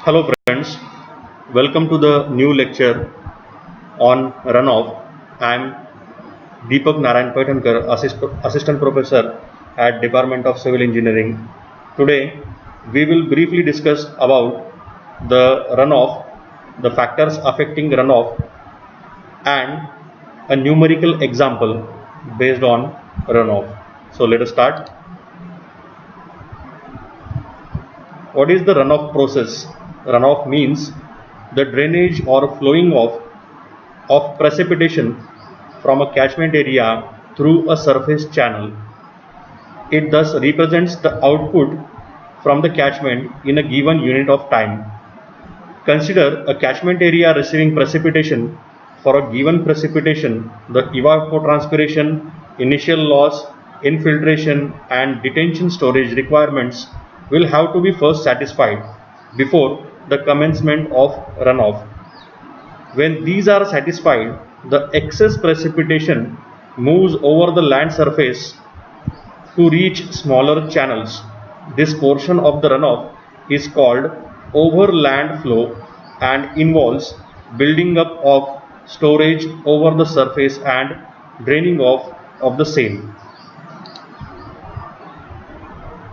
Hello friends, welcome to the new lecture on runoff. I am Deepak Narayan Paitankar, Assistant Professor at Department of Civil Engineering. Today we will briefly discuss about the runoff, the factors affecting runoff and a numerical example based on runoff. So let us start. What is the runoff process? Runoff means the drainage or flowing of precipitation from a catchment area through a surface channel. It thus represents the output from the catchment in a given unit of time. Consider a catchment area receiving precipitation. For a given precipitation, the evapotranspiration, initial loss, infiltration and detention storage requirements will have to be first satisfied before the commencement of runoff. When these are satisfied, the excess precipitation moves over the land surface to reach smaller channels. This portion of the runoff is called overland flow and involves building up of storage over the surface and draining off of the same.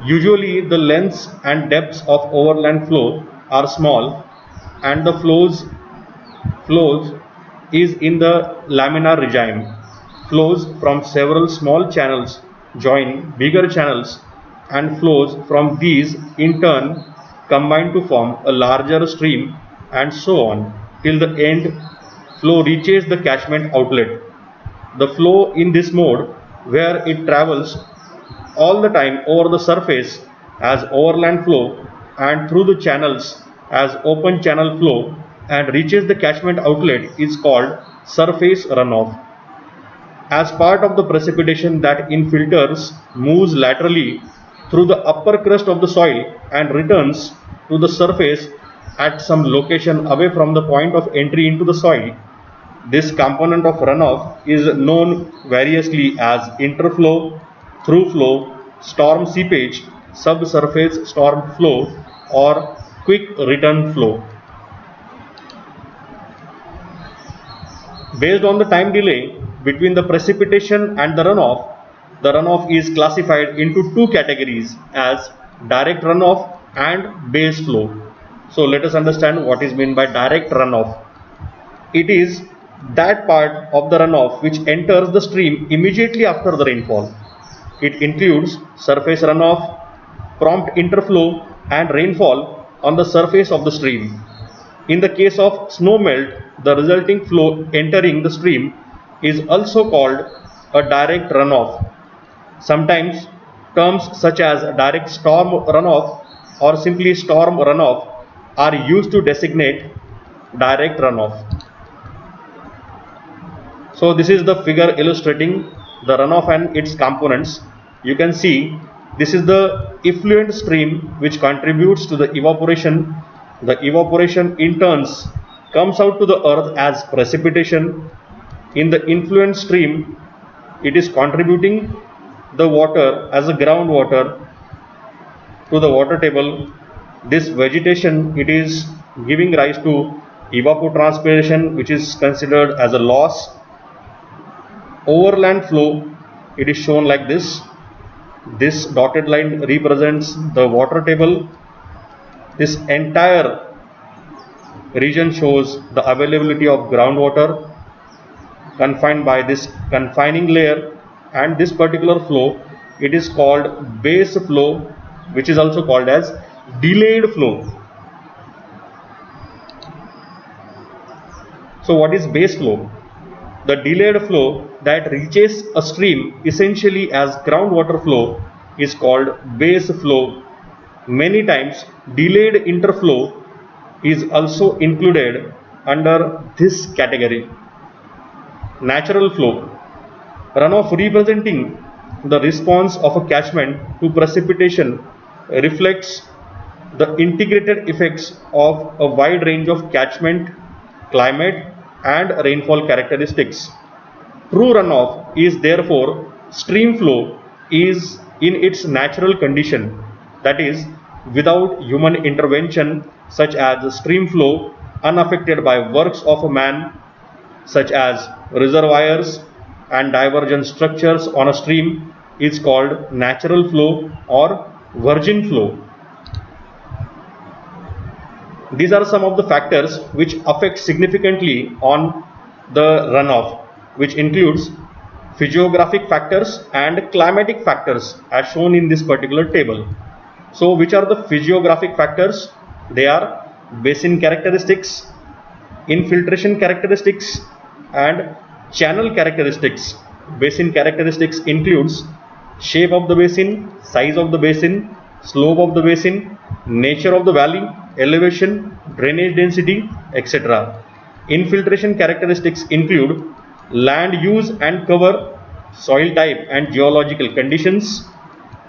Usually the lengths and depths of overland flow are small and the flows is in the laminar regime. Flows from several small channels join bigger channels and flows from these in turn combine to form a larger stream and so on till the end flow reaches the catchment outlet. The flow in this mode where it travels all the time over the surface as overland flow and through the channels as open channel flow and reaches the catchment outlet is called surface runoff. As part of the precipitation that infiltrates moves laterally through the upper crust of the soil and returns to the surface at some location away from the point of entry into the soil. This component of runoff is known variously as interflow, throughflow, storm seepage, subsurface storm flow, or quick return flow. Based on the time delay between the precipitation and the runoff is classified into two categories as direct runoff and base flow. So let us understand what is meant by direct runoff. It is that part of the runoff which enters the stream immediately after the rainfall. It includes surface runoff, prompt interflow and rainfall on the surface of the stream. In the case of snow melt, the resulting flow entering the stream is also called a direct runoff. Sometimes terms such as direct storm runoff or simply storm runoff are used to designate direct runoff. So this is the figure illustrating the runoff and its components. You can see this is the effluent stream which contributes to the evaporation. The evaporation in turns comes out to the earth as precipitation. In the influent stream, it is contributing the water as a groundwater to the water table. This vegetation, it is giving rise to evapotranspiration, which is considered as a loss. Overland flow, it is shown like this. This dotted line represents the water table. This entire region shows the availability of groundwater confined by this confining layer, and this particular flow, it is called base flow, which is also called as delayed flow. So what is base flow? The delayed flow that reaches a stream essentially as groundwater flow is called base flow. Many times delayed interflow is also included under this category. Natural flow, runoff representing the response of a catchment to precipitation, reflects the integrated effects of a wide range of catchment, climate and rainfall characteristics. True runoff is therefore stream flow is in its natural condition, that is, without human intervention, such as stream flow, unaffected by works of man, such as reservoirs and divergent structures on a stream, is called natural flow or virgin flow. These are some of the factors which affect significantly on the runoff, which includes physiographic factors and climatic factors as shown in this particular table. So which are the physiographic factors? They are basin characteristics, infiltration characteristics and channel characteristics. Basin characteristics includes shape of the basin, size of the basin, slope of the basin, nature of the valley, elevation, drainage density, etc. Infiltration characteristics include land use and cover, soil type and geological conditions,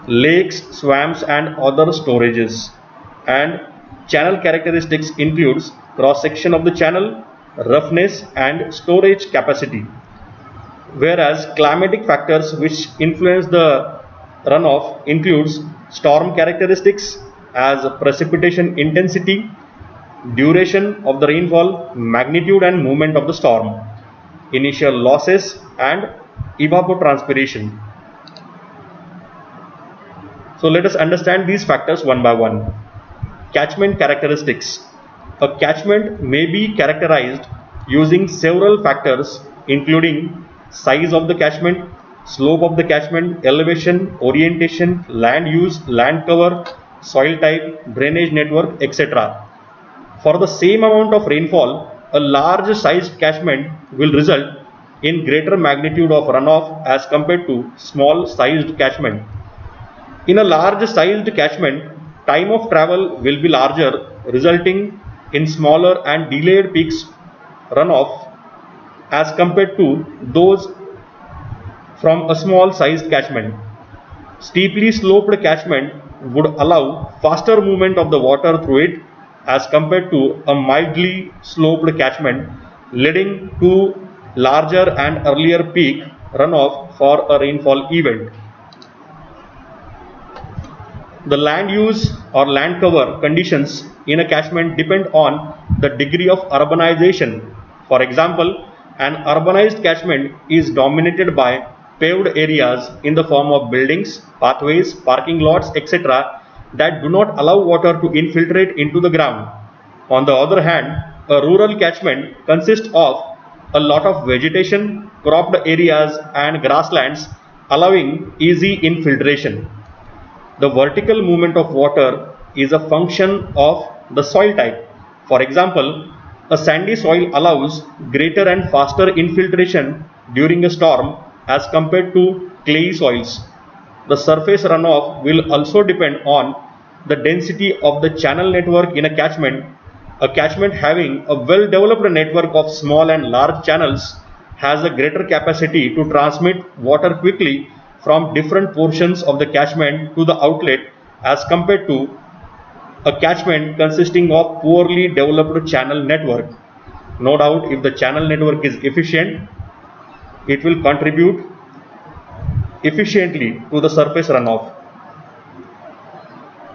lakes, swamps and other storages. And channel characteristics includes cross section of the channel, roughness and storage capacity. Whereas climatic factors which influence the runoff includes storm characteristics as precipitation intensity, duration of the rainfall, magnitude and movement of the storm, initial losses and evapotranspiration. So let us understand these factors one by one. Catchment characteristics. A catchment may be characterized using several factors including size of the catchment, slope of the catchment, elevation, orientation, land use, land cover, soil type, drainage network, etc. For the same amount of rainfall, a large sized catchment will result in greater magnitude of runoff as compared to small sized catchment. In a large sized catchment, time of travel will be larger, resulting in smaller and delayed peaks runoff as compared to those from a small sized catchment. Steeply sloped catchment would allow faster movement of the water through it as compared to a mildly sloped catchment, leading to larger and earlier peak runoff for a rainfall event. The land use or land cover conditions in a catchment depend on the degree of urbanization. For example, an urbanized catchment is dominated by paved areas in the form of buildings, pathways, parking lots, etc. that do not allow water to infiltrate into the ground. On the other hand, a rural catchment consists of a lot of vegetation, cropped areas and grasslands allowing easy infiltration. The vertical movement of water is a function of the soil type. For example, a sandy soil allows greater and faster infiltration during a storm as compared to clayey soils. The surface runoff will also depend on the density of the channel network in a catchment. A catchment having a well-developed network of small and large channels has a greater capacity to transmit water quickly from different portions of the catchment to the outlet as compared to a catchment consisting of poorly developed channel network. No doubt, if the channel network is efficient, it will contribute efficiently to the surface runoff.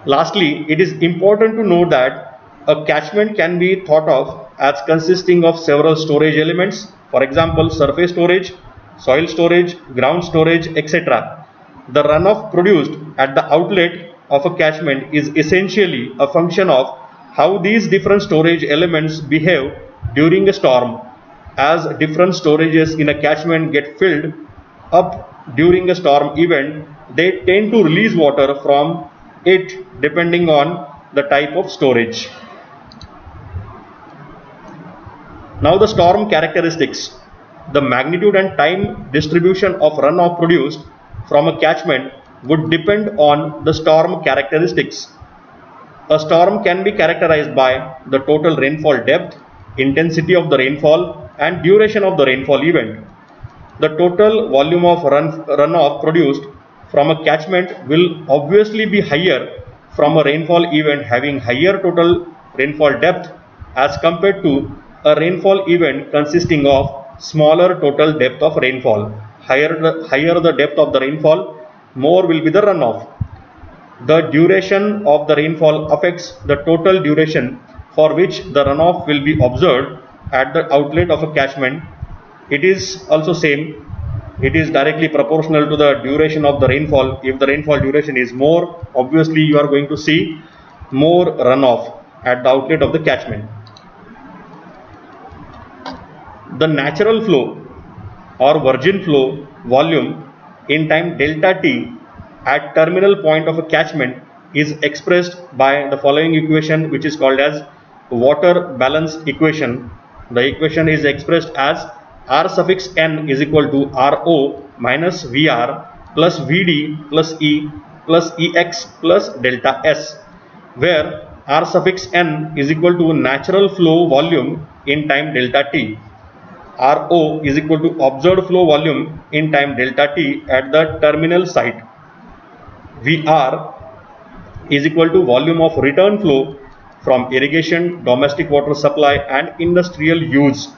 Lastly, it is important to note that a catchment can be thought of as consisting of several storage elements, for example, surface storage, soil storage, ground storage, etc. The runoff produced at the outlet of a catchment is essentially a function of how these different storage elements behave during a storm. As different storages in a catchment get filled up during a storm event, they tend to release water from it depending on the type of storage. Now the storm characteristics. The magnitude and time distribution of runoff produced from a catchment would depend on the storm characteristics. A storm can be characterized by the total rainfall depth, intensity of the rainfall, and duration of the rainfall event. The total volume of runoff produced from a catchment will obviously be higher from a rainfall event having higher total rainfall depth as compared to a rainfall event consisting of smaller total depth of rainfall. Higher the depth of the rainfall, more will be the runoff. The duration of the rainfall affects the total duration for which the runoff will be observed at the outlet of a catchment. It is also same. It is directly proportional to the duration of the rainfall. If the rainfall duration is more, obviously you are going to see more runoff at the outlet of the catchment. The natural flow or virgin flow volume in time delta T at terminal point of a catchment is expressed by the following equation, which is called as water balance equation. The equation is expressed as R suffix n is equal to Rho minus Vr plus Vd plus E plus Ex plus delta S, where R suffix n is equal to natural flow volume in time delta T. Rho is equal to observed flow volume in time delta T at the terminal site. Vr is equal to volume of return flow from irrigation, domestic water supply and industrial use.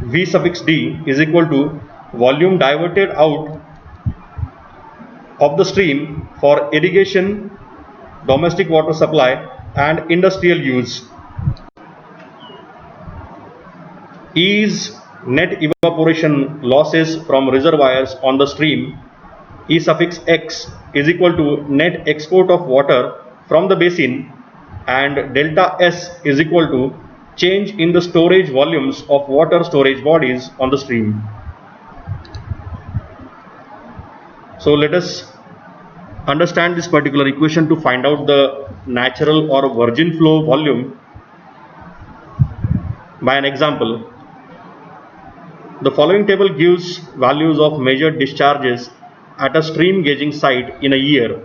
V suffix d is equal to volume diverted out of the stream for irrigation, domestic water supply and industrial use. E is net evaporation losses from reservoirs on the stream. E suffix x is equal to net export of water from the basin, and delta S is equal to change in the storage volumes of water storage bodies on the stream. So let us understand this particular equation to find out the natural or virgin flow volume by an example. The following table gives values of measured discharges at a stream gauging site in a year.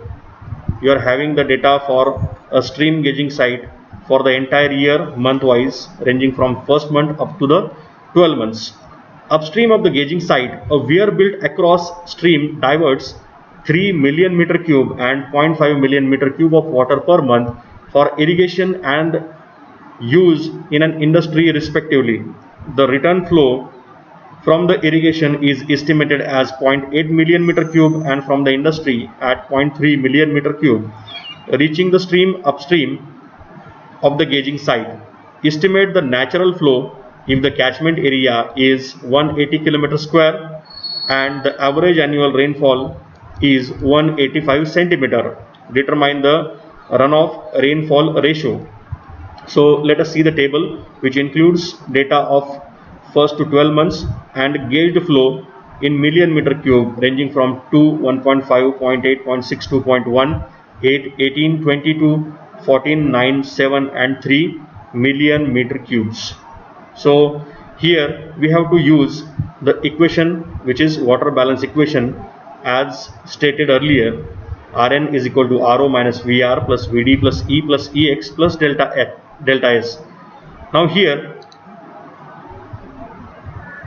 You are having the data for a stream gauging site for the entire year month wise, ranging from first month up to the 12 months. Upstream of the gauging site, a weir built across stream diverts 3 million meter cube and 0.5 million meter cube of water per month for irrigation and use in an industry respectively. The return flow from the irrigation is estimated as 0.8 million meter cube and from the industry at 0.3 million meter cube, reaching the stream upstream of the gauging site. Estimate the natural flow if the catchment area is 180 km square and the average annual rainfall is 185 centimeter. Determine the runoff rainfall ratio. So let us see the table, which includes data of first to 12 months and gauged flow in million meter cube ranging from 2, 1.5, 0.8, 0.6, 2.1, 8, 18, 22, 14, 9, 7 and 3 million meter cubes. So here we have to use the equation, which is water balance equation, as stated earlier. Rn is equal to Rho minus Vr plus Vd plus E plus Ex plus delta S. Now here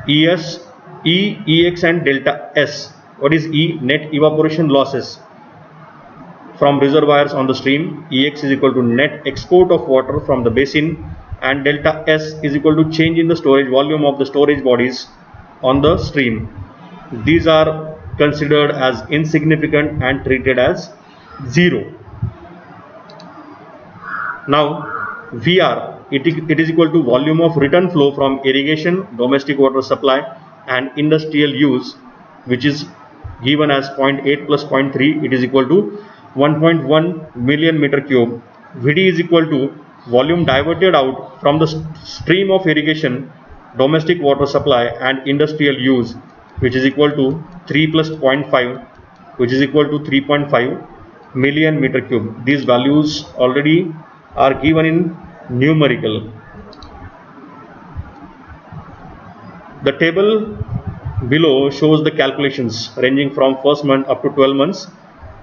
ES, E, Ex and delta S. What is E? Net evaporation losses from reservoirs on the stream. Ex is equal to net export of water from the basin, and delta S is equal to change in the storage volume of the storage bodies on the stream. These are considered as insignificant and treated as zero. Now Vr, it is equal to volume of return flow from irrigation, domestic water supply and industrial use, which is given as 0.8 plus 0.3, it is equal to 1.1 million meter cube. Vd is equal to volume diverted out from the stream of irrigation, domestic water supply and industrial use, which is equal to 3 plus 0.5, which is equal to 3.5 million meter cube. These values already are given in numerical. The table below shows the calculations ranging from first month up to 12 months.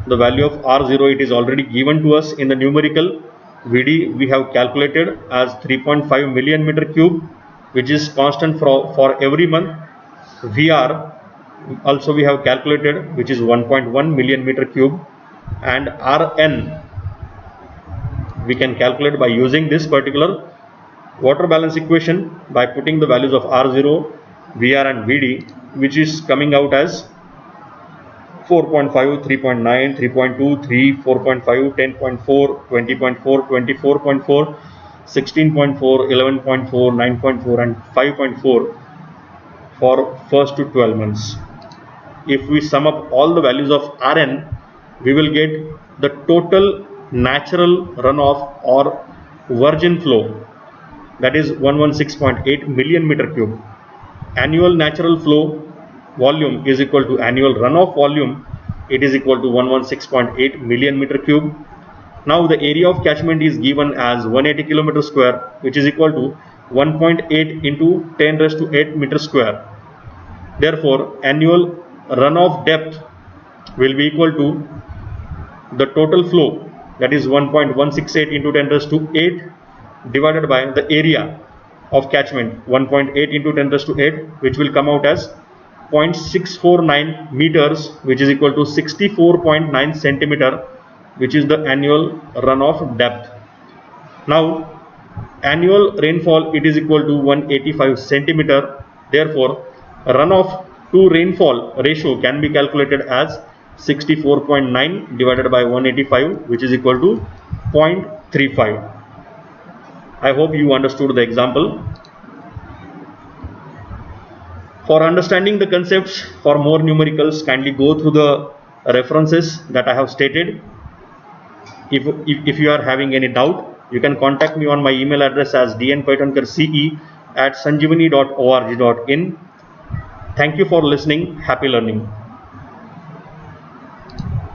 The value of R0, it is already given to us in the numerical. Vd we have calculated as 3.5 million meter cube, which is constant for every month. Vr also we have calculated, which is 1.1 million meter cube, and Rn we can calculate by using this particular water balance equation by putting the values of R0, Vr and Vd, which is coming out as 4.5, 3.9, 3.2, 3, 4.5, 10.4, 20.4, 24.4, 16.4, 11.4, 9.4 and 5.4 for first to 12 months. If we sum up all the values of Rn, we will get the total natural runoff or virgin flow, that is 116.8 million meter cube. Annual natural flow volume is equal to annual runoff volume, it is equal to 116.8 million meter cube. Now the area of catchment is given as 180 kilometer square, which is equal to 1.8 into 10 raised to 8 meter square. Therefore annual runoff depth will be equal to the total flow, that is 1.168 into 10 raised to 8 divided by the area of catchment, 1.8 into 10 raised to 8, which will come out as 0.649 meters, which is equal to 64.9 centimeter, which is the annual runoff depth. Now annual rainfall, it is equal to 185 centimeter. Therefore runoff to rainfall ratio can be calculated as 64.9 divided by 185, which is equal to 0.35. I hope you understood the example. For understanding the concepts, for more numericals, kindly go through the references that I have stated. If you are having any doubt, you can contact me on my email address as dnpaitankar@sanjeevani.org.in. Thank you for listening. Happy learning.